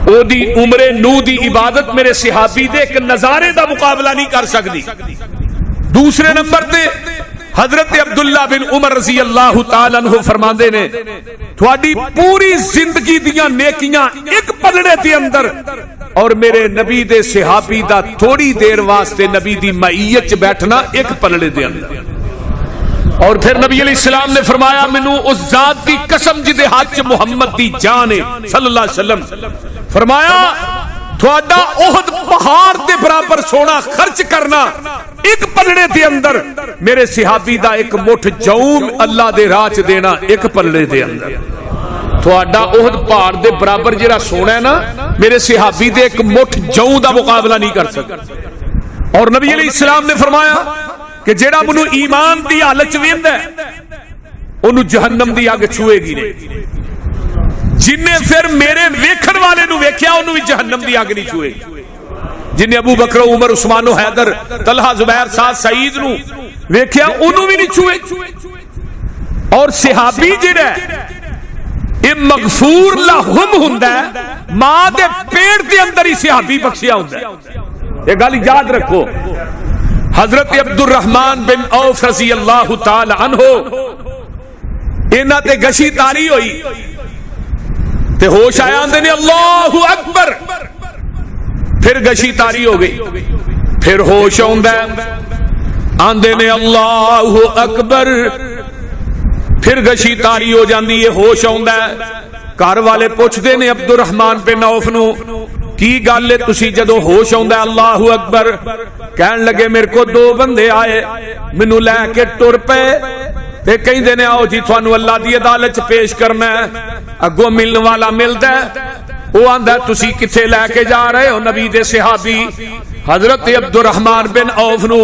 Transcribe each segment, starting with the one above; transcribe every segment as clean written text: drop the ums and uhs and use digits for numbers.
او دی عمر نو دی عبادت میرے صحابی دے ایک نظارے دا مقابلہ نہیں کر سکتی. دوسرے نمبر تے حضرت عبداللہ بن عمر رضی اللہ تعالیٰ عنہ فرماندے نے تھوڑی پوری زندگی دیاں نیکیاں ایک پلڑے دے اندر اور میرے نبی دے صحابی دا تھوڑی دیر واسطے نبی دی معیت چ بیٹھنا ایک پلڑے دے اندر. اور پھر نبی علیہ السلام نے فرمایا مینوں اس ذات دی قسم جدے ہاتھ چ محمد دی جان ہے صلی اللہ علیہ وسلم، فرمایا تھوڑا احد پہاڑ دے برابر سونا خرچ کرنا ایک پلڑے دے اندر میرے صحابی دا ایک مٹھ جوم اللہ دے راہ چ دینا ایک پلڑے دے اندر. تھوڑا احد پہاڑ دے برابر جڑا سونا ہے نا میرے صحابی دے ایک مٹھ جو دا مقابلہ نہیں کر سکتا. اور نبی علیہ السلام نے فرمایا کہ جیڑا منو ایمان دی حالت چ ویندا ہے اونوں جہنم دی اگ چھوئے گی نہیں، جن نے پھر میرے ویکھن والے نو ویکھیا اونوں بھی جہنم دی اگ نہیں چھوئے گی. جن نے ابو بکر عمر عثمان و حیدر طلحہ زبیر سعد سعید نو ویکھیا اونوں بھی نہیں چھوئے. اور صحابی جڑا ہے یہ مغفور لہم ہوندا ہے، ماں دے پیٹ دے اندر ہی صحابی بخشیا ہوندا ہے. یہ گل یاد رکھو. حضرت عبد الرحمن بن عوف رضی اللہ تعالی عنہ انہاں تے گشی تاری ہوئی تے ہوش آیا آندے نے اللہ اکبر، پھر گشی تاری ہو گئی، پھر ہوش آندا ہے آندے نے اللہ اکبر، پھر گشی تاری ہو جاندی ہے، ہوش آندا ہے. گھر والے پوچھدے نے عبد الرحمن بن عوف نو کی گل ہے تسی جدو ہوش آندا ہے اللہ اکبر کہن لگے میرے کو دو بندے آئے مینوں لے کے ٹر پے تے کہندے نے آؤ جی تھانوں اللہ دی عدالت چ پیش کرنا ہے. اگوں ملن والا ملدا ہے، وہ آندا تسی کتھے لے کے جا رہے ہو؟ نبی دے صحابی حضرت عبد الرحمن بن عوف نو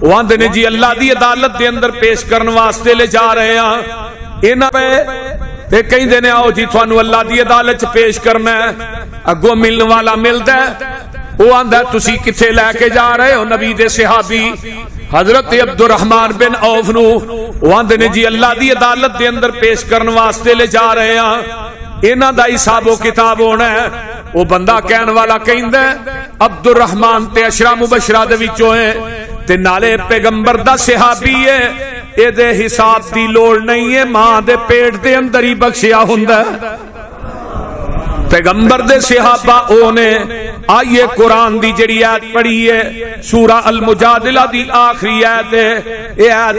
وہ آندے نے جی اللہ دی عدالت دے اندر پیش کرن واسطے لے جا رہے ہاں. انہاں پہ تے کہندے نے آؤ جی تھانوں اللہ دی عدالت چ پیش کرنا ہے. اگوں ملن والا ملدا ہے، وہ آندا تسی کتھے لے کے جا رہے ہو؟ نبی دے صحابی حضرت عبد الرحمن بن عوف نو وہ آندے نے جی اللہ دی عدالت دے اندر پیش کرن واسطے لے جا رہے ہاں، انہاں دا حساب و کتاب ہونا ہے. وہ بندہ کہن والا کہندا ہے عبد الرحمن تے عشرہ مبشرہ دے وچوں ہے تے نالے پیغمبر دا صحابی ہے، اے دے حساب دی لوڑ نہیں ہے، ماں دے پیٹ دے اندر ہی بخشیا ہوندا ہے. پیغمبر دے صحابہ اونے. آئیے قرآن دی جڑی آیت پڑھی ہے سورہ المجادلہ دی آخری آیت ہے، یہ آیت